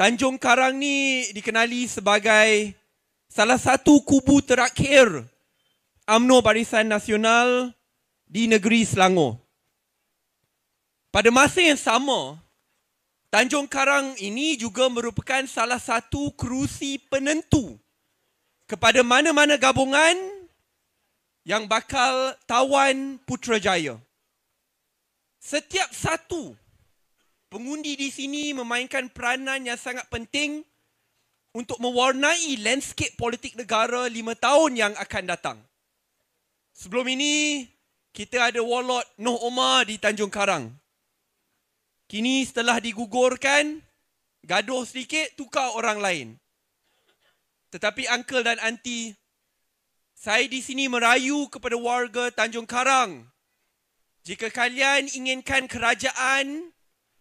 Tanjung Karang ni dikenali sebagai salah satu kubu terakhir UMNO Barisan Nasional di negeri Selangor. Pada masa yang sama, Tanjung Karang ini juga merupakan salah satu kerusi penentu kepada mana-mana gabungan yang bakal tawan Putrajaya. Setiap satu pengundi di sini memainkan peranan yang sangat penting untuk mewarnai landscape politik negara 5 tahun yang akan datang. Sebelum ini, kita ada Warlord Noh Omar di Tanjung Karang. Kini setelah digugurkan, gaduh sedikit, tukar orang lain. Tetapi uncle dan aunty, saya di sini merayu kepada warga Tanjung Karang. Jika kalian inginkan kerajaan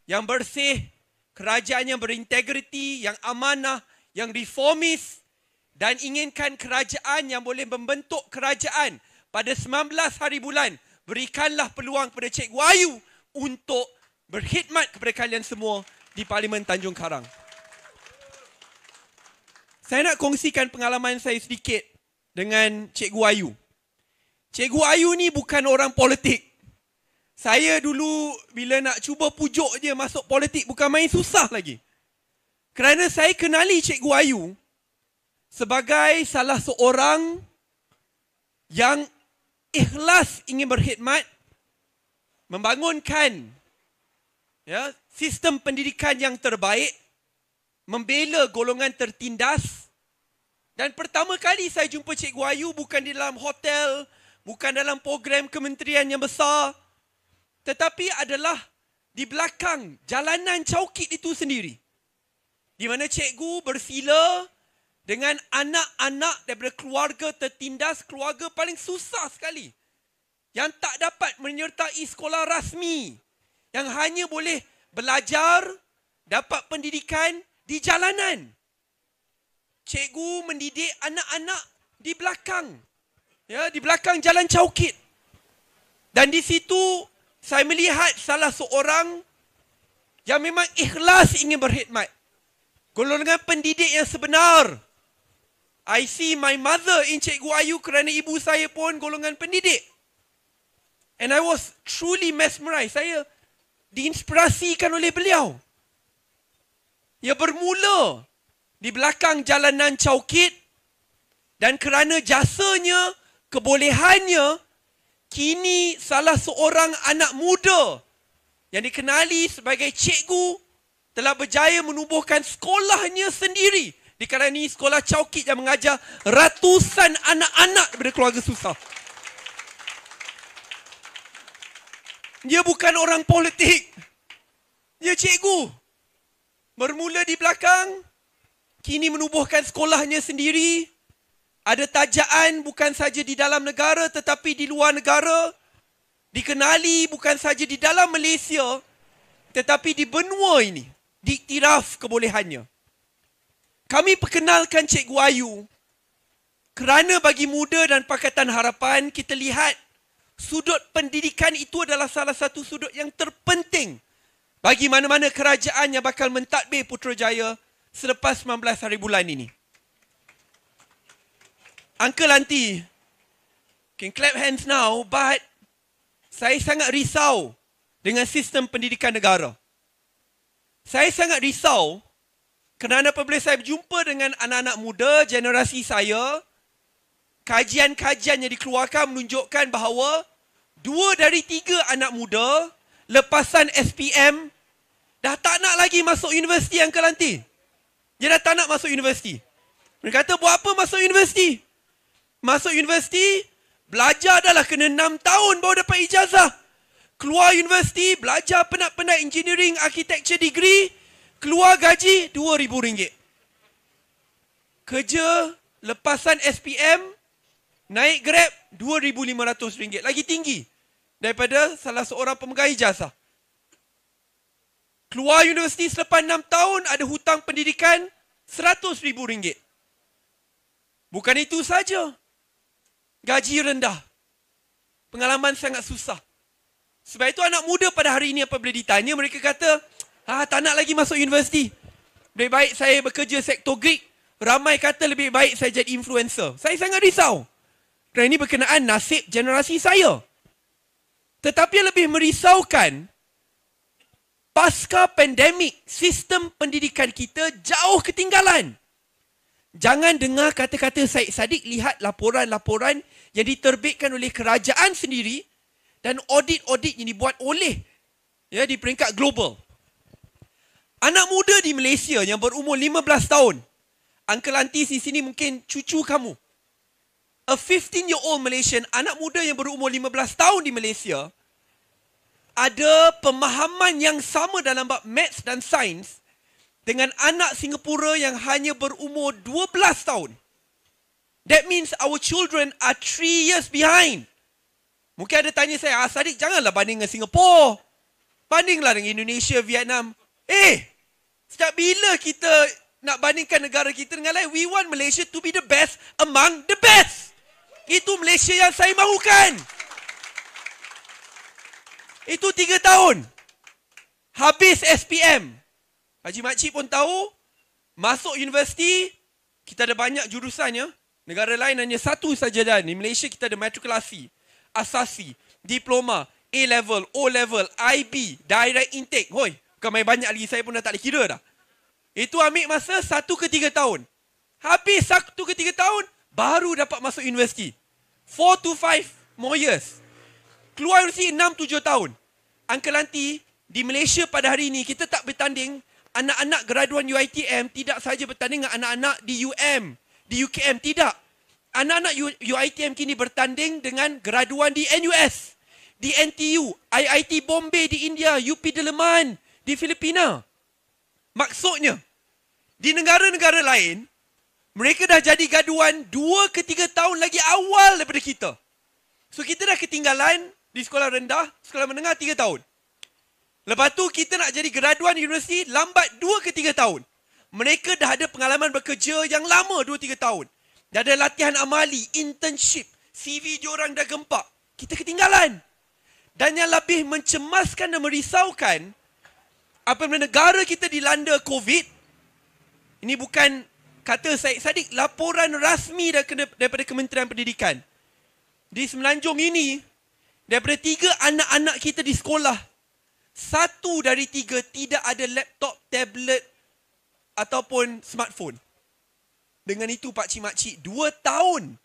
yang bersih, kerajaan yang berintegriti, yang amanah, yang reformis, dan inginkan kerajaan yang boleh membentuk kerajaan pada 19 hari bulan, berikanlah peluang kepada Cikgu Ayu untuk berkhidmat kepada kalian semua di Parlimen Tanjung Karang. Saya nak kongsikan pengalaman saya sedikit dengan Cikgu Ayu. Cikgu Ayu ni bukan orang politik. Saya dulu bila nak cuba pujuk dia masuk politik bukan main susah lagi. Kerana saya kenali Cikgu Ayu sebagai salah seorang yang ikhlas ingin berkhidmat, membangunkan sistem pendidikan yang terbaik, membela golongan tertindas. Dan pertama kali saya jumpa Cikgu Ayu bukan di dalam hotel, bukan dalam program kementerian yang besar, tetapi adalah di belakang jalanan Caukit itu sendiri. Di mana cikgu bersila dengan anak-anak daripada keluarga tertindas, keluarga paling susah sekali, yang tak dapat menyertai sekolah rasmi, yang hanya boleh belajar, dapat pendidikan di jalanan. Cikgu mendidik anak-anak di belakang, di belakang jalan Caukit. Dan di situ saya melihat salah seorang yang memang ikhlas ingin berkhidmat. Golongan pendidik yang sebenar. I see my mother in Cikgu Ayu kerana ibu saya pun golongan pendidik. And I was truly mesmerized. Saya diinspirasikan oleh beliau. Ia bermula di belakang jalanan Caukit dan kerana jasanya, kebolehannya, kini salah seorang anak muda yang dikenali sebagai cikgu telah berjaya menubuhkan sekolahnya sendiri di kalangan ini, sekolah Caukit yang mengajar ratusan anak-anak daripada keluarga susah. Dia bukan orang politik. Dia cikgu. Bermula di belakang, kini menubuhkan sekolahnya sendiri. Ada tajaan bukan saja di dalam negara tetapi di luar negara. Dikenali bukan saja di dalam Malaysia tetapi di benua ini. Diiktiraf kebolehannya. Kami perkenalkan Cikgu Ayu kerana bagi muda dan Pakatan Harapan kita lihat sudut pendidikan itu adalah salah satu sudut yang terpenting bagi mana-mana kerajaan yang bakal mentadbir Putrajaya selepas 19 hari bulan ini. Uncle, auntie, can clap hands now, but saya sangat risau dengan sistem pendidikan negara. Saya sangat risau kerana apabila saya berjumpa dengan anak-anak muda generasi saya, kajian-kajian yang dikeluarkan menunjukkan bahawa 2 dari 3 anak muda lepasan SPM dah tak nak lagi masuk universiti, Uncle Auntie. Dia dah tak nak masuk universiti. Mereka kata, buat apa masuk universiti? Masuk universiti, belajar dah lah kena 6 tahun baru dapat ijazah. Keluar universiti, belajar penat-penat engineering, architecture degree, keluar gaji RM2,000. Kerja lepasan SPM, naik Grab RM2,500. Lagi tinggi daripada salah seorang pemegang ijazah. Keluar universiti selepas 6 tahun, ada hutang pendidikan RM100,000. Bukan itu saja. Gaji rendah. Pengalaman sangat susah. Sebab itu anak muda pada hari ini apabila ditanya, mereka kata, tak nak lagi masuk universiti. lebih baik saya bekerja sektor gig. Ramai kata lebih baik saya jadi influencer. Saya sangat risau. Kerana ini berkenaan nasib generasi saya. Tetapi yang lebih merisaukan, pasca pandemik, sistem pendidikan kita jauh ketinggalan. Jangan dengar kata-kata Syed Saddiq, lihat laporan-laporan yang diterbitkan oleh kerajaan sendiri dan audit-audit yang dibuat oleh di peringkat global. Anak muda di Malaysia yang berumur 15 tahun, Uncle Auntie di sini mungkin cucu kamu. A 15-year-old Malaysian, anak muda yang berumur 15 tahun di Malaysia, ada pemahaman yang sama dalam bab maths dan sains dengan anak Singapura yang hanya berumur 12 tahun. That means our children are 3 years behind. Mungkin ada tanya saya, Saddiq, janganlah banding dengan Singapura. Bandinglah dengan Indonesia, Vietnam. Sejak bila kita nak bandingkan negara kita dengan lain? We want Malaysia to be the best among the best. Itu Malaysia yang saya mahukan. Itu 3 tahun. Habis SPM. Haji Makcik pun tahu, masuk universiti, kita ada banyak jurusannya. Negara lain hanya satu saja dah. Di Malaysia kita ada matrikulasi, asasi, diploma, A-level, O-level, IB, direct intake. Hoi, bukan main banyak lagi, saya pun dah tak boleh kira dah. Itu ambil masa 1 ke 3 tahun. Habis 1 ke 3 tahun, baru dapat masuk universiti. 4 to 5 more years. Keluar universiti 6-7 tahun. Uncle Auntie, di Malaysia pada hari ini, kita tak bertanding. Anak-anak graduan UiTM tidak sahaja bertanding dengan anak-anak di UM, di UKM, tidak. Anak-anak UiTM kini bertanding dengan graduan di NUS, di NTU, IIT Bombay di India, UP Diliman di Filipina. Maksudnya, di negara-negara lain, mereka dah jadi graduan 2 ke 3 tahun lagi awal daripada kita. So, kita dah ketinggalan di sekolah rendah, sekolah menengah 3 tahun. Lepas tu kita nak jadi graduan universiti lambat 2 ke 3 tahun. Mereka dah ada pengalaman bekerja yang lama 2-3 tahun. Dah ada latihan amali, internship, CV diorang dah gempak. Kita ketinggalan. Dan yang lebih mencemaskan dan merisaukan, apabila negara kita dilanda COVID, ini bukan kata Syed Saddiq, laporan rasmi daripada Kementerian Pendidikan. Di Semenanjung ini, daripada 3 anak-anak kita di sekolah, 1 dari 3 tidak ada laptop, tablet ataupun smartphone. Dengan itu pakcik-makcik, 2 tahun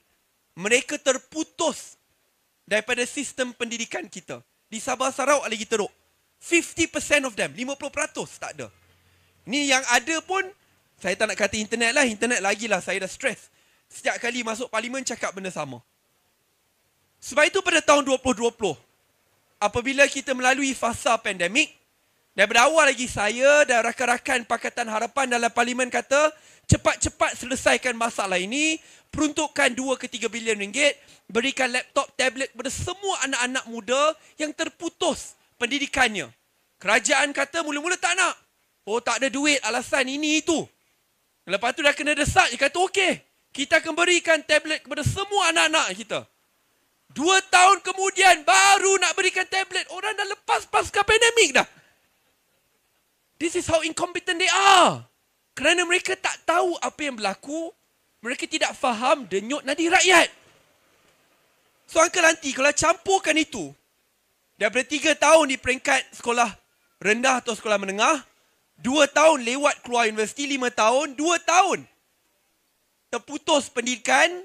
mereka terputus daripada sistem pendidikan kita. Di Sabah Sarawak lagi teruk. 50% of them, 50% tak ada. Ni yang ada pun, saya tak nak kata internet lah, internet lagilah saya dah stres. Setiap kali masuk parlimen cakap benda sama. Sebab itu pada tahun 2020, apabila kita melalui fasa pandemik, daripada awal lagi saya dan rakan-rakan Pakatan Harapan dalam parlimen kata, cepat-cepat selesaikan masalah ini, peruntukkan 2 ke 3 bilion ringgit, berikan laptop, tablet kepada semua anak-anak muda yang terputus pendidikannya. Kerajaan kata mula-mula tak nak. Oh, tak ada duit, alasan ini itu. Lepas tu dah kena desak, dia kata okey, kita akan berikan tablet kepada semua anak-anak kita. 2 tahun kemudian baru nak berikan tablet. Orang dah lepas pasca pandemik dah. This is how incompetent they are. Kerana mereka tak tahu apa yang berlaku. Mereka tidak faham denyut nadi rakyat. So Uncle Auntie, kalau campurkan itu, daripada 3 tahun di peringkat sekolah rendah atau sekolah menengah, 2 tahun lewat keluar universiti, 5 tahun, 2 tahun terputus pendidikan,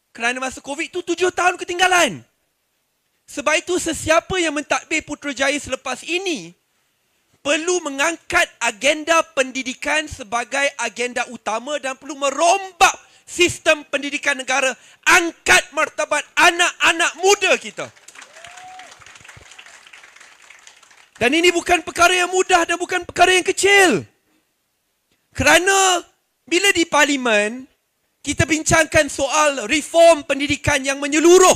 kerana masa COVID itu 7 tahun ketinggalan. Sebab itu sesiapa yang mentadbir Putrajaya selepas ini perlu mengangkat agenda pendidikan sebagai agenda utama dan perlu merombak sistem pendidikan negara. Angkat martabat anak-anak muda kita. Dan ini bukan perkara yang mudah dan bukan perkara yang kecil. Kerana bila di parlimen, kita bincangkan soal reform pendidikan yang menyeluruh.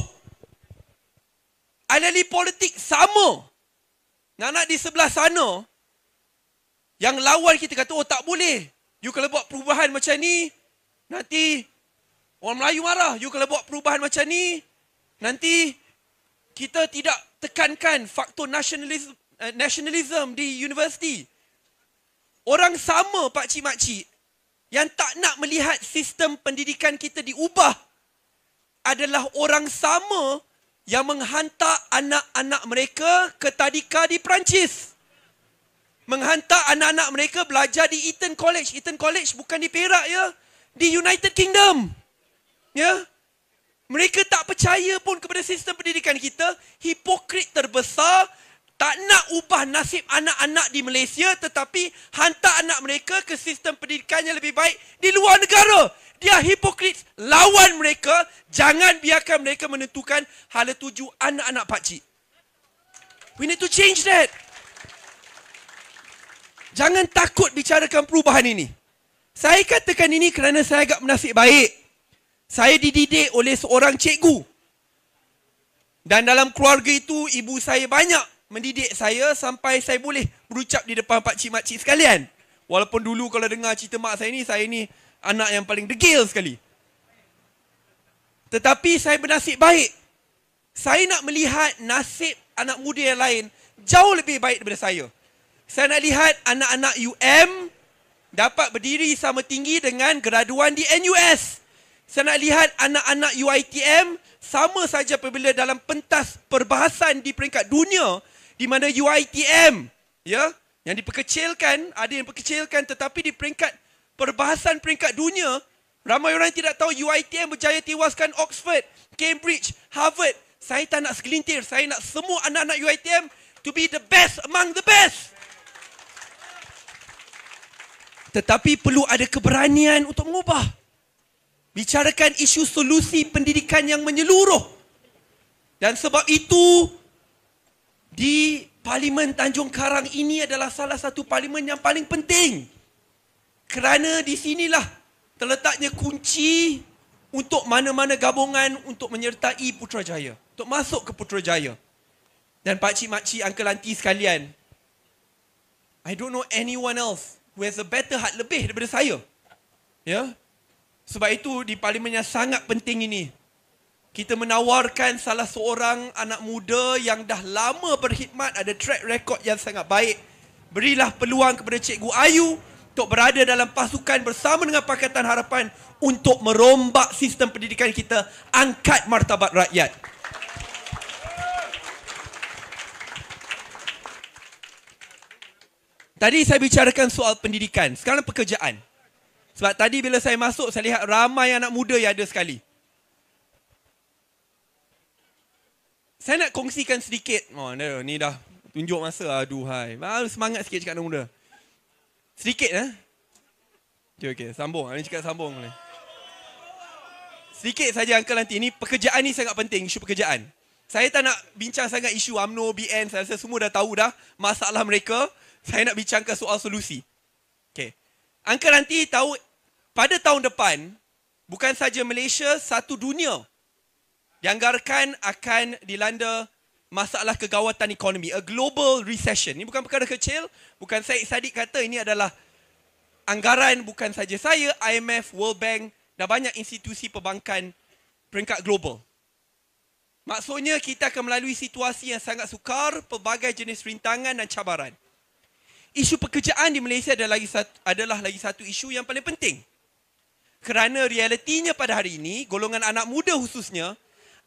Ahli politik sama. Anak di sebelah sana, yang lawan kita kata, oh tak boleh. You kalau buat perubahan macam ni, nanti orang Melayu marah. You kalau buat perubahan macam ni, nanti kita tidak tekankan faktor nationalism di universiti. Orang sama pakcik-makcik yang tak nak melihat sistem pendidikan kita diubah adalah orang sama yang menghantar anak-anak mereka ke tadika di Perancis. Menghantar anak-anak mereka belajar di Eton College. Eton College bukan di Perak ya, di United Kingdom. Ya. Mereka tak percaya pun kepada sistem pendidikan kita. Hipokrit terbesar, tak nak ubah nasib anak-anak di Malaysia tetapi hantar anak mereka ke sistem pendidikan yang lebih baik di luar negara. Dia hipokrit, lawan mereka. Jangan biarkan mereka menentukan hala tuju anak-anak pakcik. We need to change that. Jangan takut bicarakan perubahan ini. Saya katakan ini kerana saya agak bernasib baik. Saya dididik oleh seorang cikgu. Dan dalam keluarga itu, ibu saya banyak mendidik saya sampai saya boleh berucap di depan pakcik-makcik sekalian. Walaupun dulu kalau dengar cerita mak saya ni anak yang paling degil sekali. Tetapi saya bernasib baik. Saya nak melihat nasib anak muda yang lain jauh lebih baik daripada saya. Saya nak lihat anak-anak UM dapat berdiri sama tinggi dengan graduan di NUS. Saya nak lihat anak-anak UiTM sama saja apabila dalam pentas perbahasan di peringkat dunia, di mana UiTM ya, yang diperkecilkan, ada yang diperkecilkan, tetapi di peringkat perbahasan peringkat dunia, ramai orang tidak tahu UiTM berjaya tewaskan Oxford, Cambridge, Harvard. Saya tak nak segelintir, saya nak semua anak-anak UiTM to be the best among the best. Tetapi perlu ada keberanian untuk mengubah. Bicarakan isu solusi pendidikan yang menyeluruh. Dan sebab itu, di Parlimen Tanjung Karang ini adalah salah satu parlimen yang paling penting. Kerana di sinilah terletaknya kunci untuk mana-mana gabungan untuk menyertai Putrajaya. Untuk masuk ke Putrajaya. Dan pakcik-makcik, uncle auntie sekalian, I don't know anyone else who has a better heart lebih daripada saya. Ya. Sebab itu di parlimen yang sangat penting ini, kita menawarkan salah seorang anak muda yang dah lama berkhidmat, ada track record yang sangat baik. Berilah peluang kepada Cikgu Ayu untuk berada dalam pasukan bersama dengan Pakatan Harapan untuk merombak sistem pendidikan kita, angkat martabat rakyat. Tadi saya bicarakan soal pendidikan, sekarang pekerjaan. Sebab tadi bila saya masuk, saya lihat ramai anak muda yang ada sekali. Saya nak kongsikan sedikit. Oh, ni dah tunjuk masa. Aduhai. Semangat sikit cakap anak muda. Sedikit Okey, sambung. Ini cakap sambung. Sedikit saja uncle nanti. Ini pekerjaan ni sangat penting, isu pekerjaan. Saya tak nak bincang sangat isu UMNO, BN. Saya rasa semua dah tahu dah masalah mereka. Saya nak bincangkan soal solusi. Okey. Uncle nanti tahu pada tahun depan, bukan saja Malaysia, satu dunia dianggarkan akan dilanda masalah kegawatan ekonomi. A global recession. Ini bukan perkara kecil. Bukan Syed Saddiq kata, ini adalah anggaran bukan saja saya, IMF, World Bank dan banyak institusi perbankan peringkat global. Maksudnya kita akan melalui situasi yang sangat sukar, pelbagai jenis rintangan dan cabaran. Isu pekerjaan di Malaysia adalah lagi satu isu yang paling penting. Kerana realitinya pada hari ini, golongan anak muda khususnya,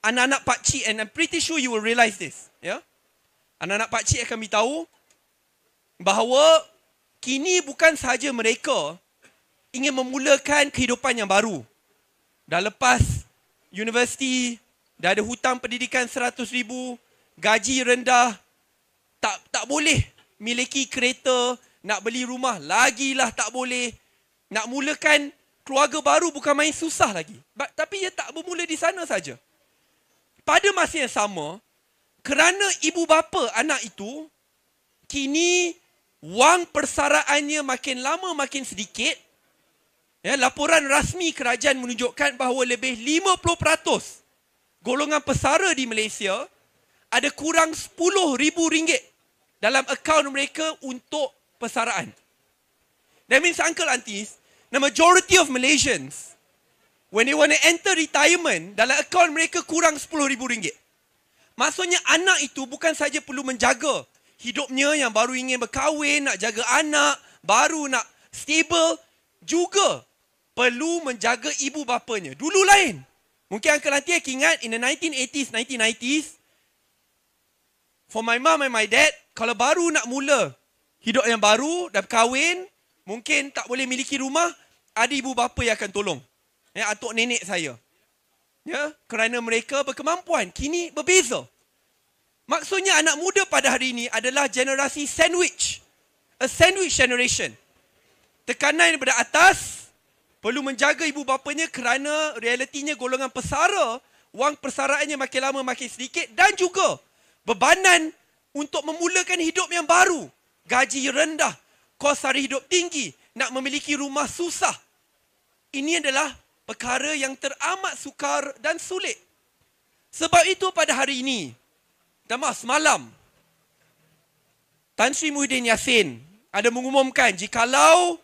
anak-anak pakcik, and I'm pretty sure you will realise this. Ya? Anak-anak pakcik akan beritahu bahawa kini bukan sahaja mereka ingin memulakan kehidupan yang baru. Dah lepas universiti, dah ada hutang pendidikan 100,000, gaji rendah, tak boleh miliki kereta, nak beli rumah lagilah tak boleh. Nak mulakan keluarga baru bukan main susah lagi. Tapi ia tak bermula di sana saja. Pada masa yang sama, kerana ibu bapa anak itu, kini wang persaraannya makin lama makin sedikit. Ya, laporan rasmi kerajaan menunjukkan bahawa lebih 50% golongan pesara di Malaysia ada kurang RM10,000 dalam akaun mereka untuk persaraan. That means, uncle aunties, the majority of Malaysians, when they want to enter retirement, dalam akaun mereka kurang RM10,000. Maksudnya anak itu bukan saja perlu menjaga hidupnya yang baru ingin berkahwin, nak jaga anak, baru nak stable, juga perlu menjaga ibu bapanya. Dulu lain. Mungkin Uncle Auntie ingat, in the 1980s, 1990s, for my mom and my dad, kalau baru nak mula hidup yang baru, dah kahwin, mungkin tak boleh miliki rumah, ada ibu bapa yang akan tolong. Ya, atuk nenek saya. Ya, kerana mereka berkemampuan. Kini berbeza. Maksudnya anak muda pada hari ini adalah generasi sandwich. A sandwich generation. Tekanan daripada atas, perlu menjaga ibu bapanya kerana realitinya golongan pesara, wang persaraannya makin lama makin sedikit, dan juga bebanan untuk memulakan hidup yang baru. Gaji rendah, kos sara hidup tinggi, nak memiliki rumah susah. Ini adalah perkara yang teramat sukar dan sulit. Sebab itu pada hari ini, semalam, Tan Sri Muhyiddin Yassin ada mengumumkan jikalau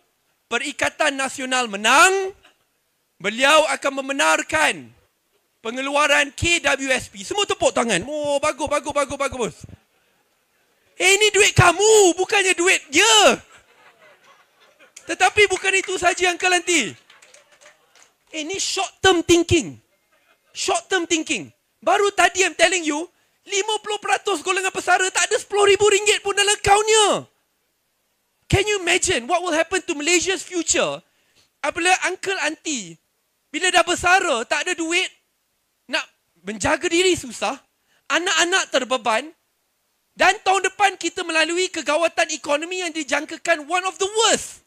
Perikatan Nasional menang, beliau akan membenarkan pengeluaran KWSP. Semua tepuk tangan. Oh, bagus. Ini duit kamu, bukannya duit dia. Tetapi bukan itu saja Uncle Auntie. Ini short term thinking. Short term thinking. Baru tadi I'm telling you, 50% golongan pesara tak ada RM10,000 pun dalam akaunnya. Can you imagine what will happen to Malaysia's future apabila Uncle Auntie, bila dah bersara, tak ada duit, nak menjaga diri susah, anak-anak terbeban, dan tahun depan kita melalui kegawatan ekonomi yang dijangkakan one of the worst.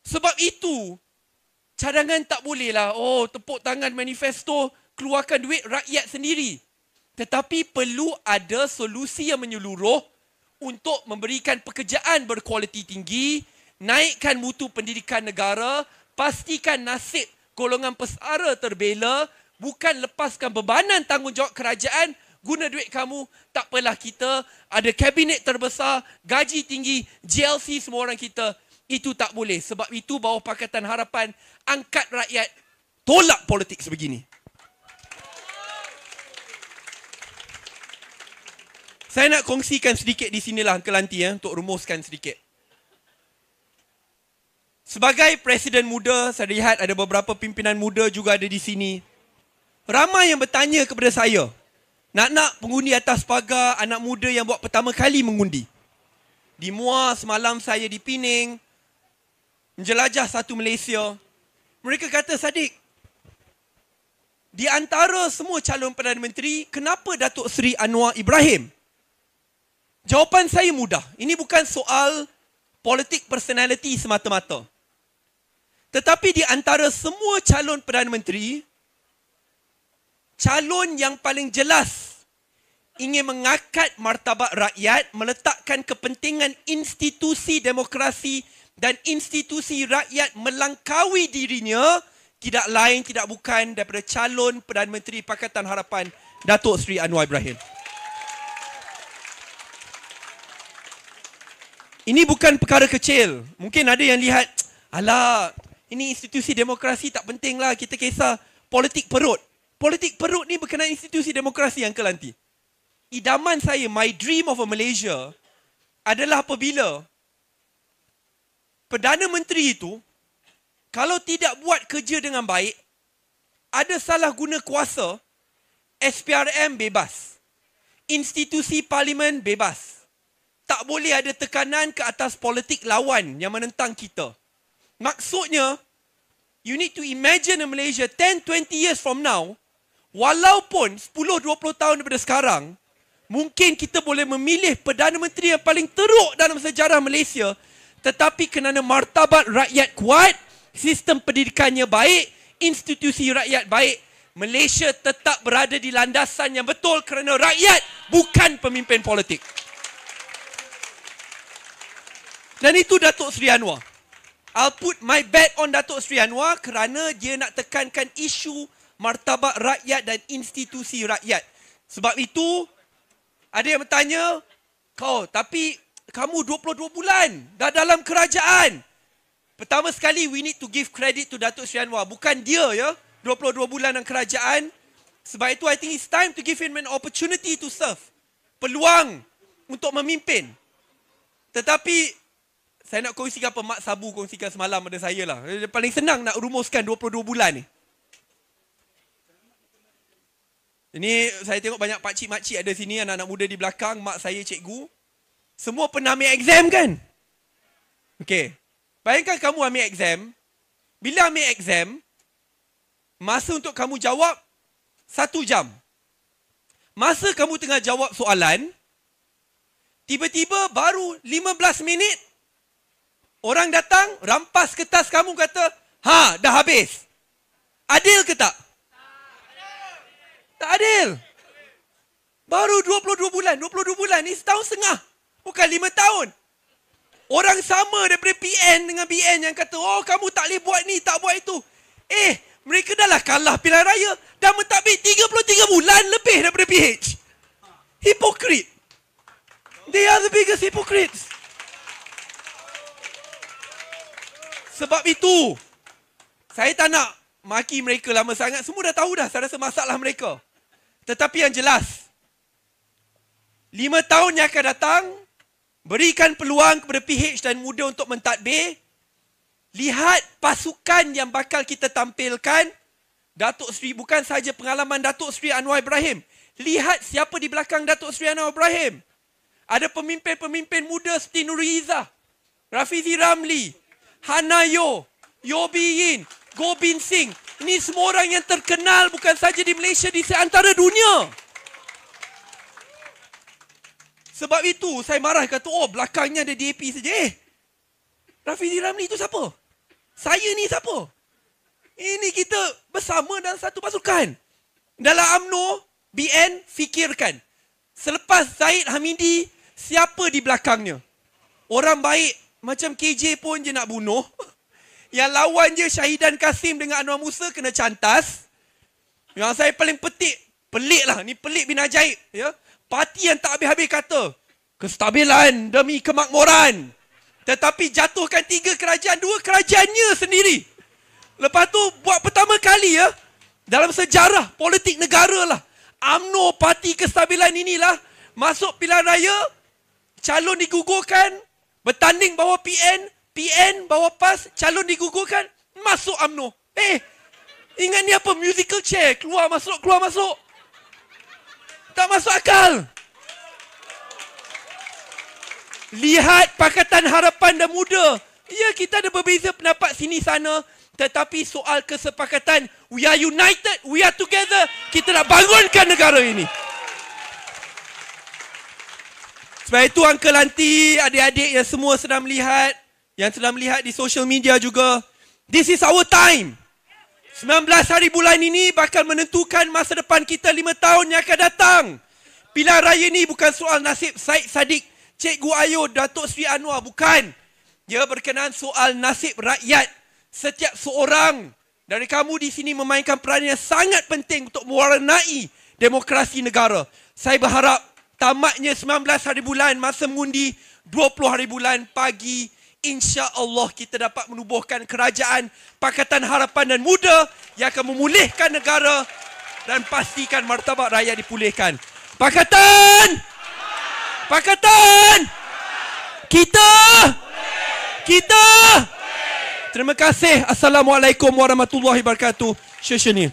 Sebab itu, cadangan tak bolehlah, tepuk tangan manifesto, keluarkan duit rakyat sendiri. Tetapi perlu ada solusi yang menyeluruh untuk memberikan pekerjaan berkualiti tinggi, naikkan mutu pendidikan negara, pastikan nasib golongan pesara terbela, bukan lepaskan bebanan tanggungjawab kerajaan, guna duit kamu, tak apalah kita ada kabinet terbesar, gaji tinggi, JLC semua orang kita. Itu tak boleh. Sebab itu bawah Pakatan Harapan, angkat rakyat, tolak politik sebegini. Saya nak kongsikan sedikit di sinilah Uncle Auntie untuk rumuskan sedikit. Sebagai Presiden muda, saya lihat ada beberapa pimpinan muda juga ada di sini. Ramai yang bertanya kepada saya, nak pengundi atas pagar, anak muda yang buat pertama kali mengundi. Di Muar, semalam saya di Pening, menjelajah satu Malaysia. Mereka kata, Sadiq, di antara semua calon Perdana Menteri, kenapa Datuk Seri Anwar Ibrahim? Jawapan saya mudah. Ini bukan soal politik personality semata-mata. Tetapi di antara semua calon Perdana Menteri, calon yang paling jelas ingin mengangkat martabat rakyat, meletakkan kepentingan institusi demokrasi dan institusi rakyat melangkaui dirinya, tidak lain tidak bukan daripada calon Perdana Menteri Pakatan Harapan, Datuk Seri Anwar Ibrahim. Ini bukan perkara kecil. Mungkin ada yang lihat, alah, ini institusi demokrasi tak penting lah, kita kisah politik perut. Politik perut ni berkenaan institusi demokrasi, Uncle Auntie. Idaman saya, my dream of a Malaysia, adalah apabila Perdana Menteri itu, kalau tidak buat kerja dengan baik, ada salah guna kuasa, SPRM bebas. Institusi parlimen bebas. Tak boleh ada tekanan ke atas politik lawan yang menentang kita. Maksudnya, you need to imagine a Malaysia 10-20 years from now, walaupun 10-20 tahun daripada sekarang, mungkin kita boleh memilih Perdana Menteri yang paling teruk dalam sejarah Malaysia, tetapi kerana martabat rakyat kuat, sistem pendidikannya baik, institusi rakyat baik, Malaysia tetap berada di landasan yang betul kerana rakyat, bukan pemimpin politik. Dan itu Datuk Seri Anwar. I'll put my bet on Datuk Seri Anwar kerana dia nak tekankan isu martabat rakyat dan institusi rakyat. Sebab itu, ada yang bertanya, tapi kamu 22 bulan dah dalam kerajaan. Pertama sekali, we need to give credit to Datuk Seri Anwar. Bukan dia 22 bulan dalam kerajaan. Sebab itu, I think it's time to give him an opportunity to serve. Peluang untuk memimpin. Tetapi, saya nak kongsikan apa Mak Sabu kongsikan semalam pada saya lah. Paling senang nak rumuskan 22 bulan ni. Ini saya tengok banyak pakcik-makcik ada sini, anak-anak muda di belakang, mak saya cikgu. Semua pernah ambil exam kan? Okey. Bayangkan kamu ambil exam. Bila ambil exam, masa untuk kamu jawab 1 jam. Masa kamu tengah jawab soalan, tiba-tiba baru 15 minit, orang datang, rampas kertas kamu kata, dah habis. Adil ke tak? Tak adil. Baru 22 bulan. 22 bulan ni setahun setengah. Bukan 5 tahun. Orang sama daripada PN dengan BN yang kata, kamu tak boleh buat ni, tak buat itu. Mereka dah lah kalah pilihan raya. Dah mentadbir 33 bulan lebih daripada PH. Hypocrite. They are the biggest hypocrites. Sebab itu, saya tak nak maki mereka lama sangat. Semua dah tahu dah, saya rasa masalah mereka. Tetapi yang jelas, 5 tahun yang akan datang, berikan peluang kepada PH dan muda untuk mentadbir. Lihat pasukan yang bakal kita tampilkan. Datuk Seri, bukan sahaja pengalaman Datuk Seri Anwar Ibrahim. Lihat siapa di belakang Datuk Seri Anwar Ibrahim. Ada pemimpin-pemimpin muda seperti Nuri Izzah, Rafizi Ramli, Hanayo, Yobi Yin, Goh Bin Singh. Ini semua orang yang terkenal bukan saja di Malaysia, di seantara dunia. Sebab itu saya marah kata, belakangnya ada DAP saja. Rafizi Ramli itu siapa? Saya ni siapa? Ini kita bersama dalam satu pasukan. Dalam UMNO, BN, fikirkan. Selepas Zahid Hamidi, siapa di belakangnya? Orang baik macam KJ pun je nak bunuh. Yang lawan je Syahidan Kasim dengan Anwar Musa kena cantas. Yang saya paling pelik lah. Ni pelik bin ajaib. Ya? Parti yang tak habis-habis kata, kestabilan demi kemakmuran. Tetapi jatuhkan 3 kerajaan, 2 kerajaannya sendiri. Lepas tu buat pertama kali dalam sejarah politik negara lah. UMNO parti kestabilan inilah masuk pilihan raya, calon digugurkan, bertanding bawa PN bawa PAS, calon digugurkan, masuk UMNO. Ingat ni apa? Musical chair. Keluar masuk. Tak masuk akal. Lihat Pakatan Harapan dan Muda. Ya, kita ada berbeza pendapat sini sana. Tetapi soal kesepakatan, we are united, we are together. Kita nak bangunkan negara ini. Sebab itu Uncle Auntie, adik-adik yang semua sedang melihat, yang sedang melihat di social media juga, this is our time. 19 hari bulan ini bakal menentukan masa depan kita 5 tahun yang akan datang. Pilihan raya ini bukan soal nasib Syed Saddiq, Cikgu Ayu, Datuk Seri Anwar. Bukan. Ia berkenaan soal nasib rakyat. Setiap seorang dari kamu di sini memainkan peranan yang sangat penting untuk mewarnai demokrasi negara. Saya berharap tamatnya 19 hari bulan masa mengundi, 20 hari bulan pagi, insya-Allah kita dapat menubuhkan kerajaan Pakatan Harapan dan Muda yang akan memulihkan negara dan pastikan martabat rakyat dipulihkan. Pakatan! Pakatan! Kita! Terima kasih. Assalamualaikum warahmatullahi wabarakatuh. Syekh.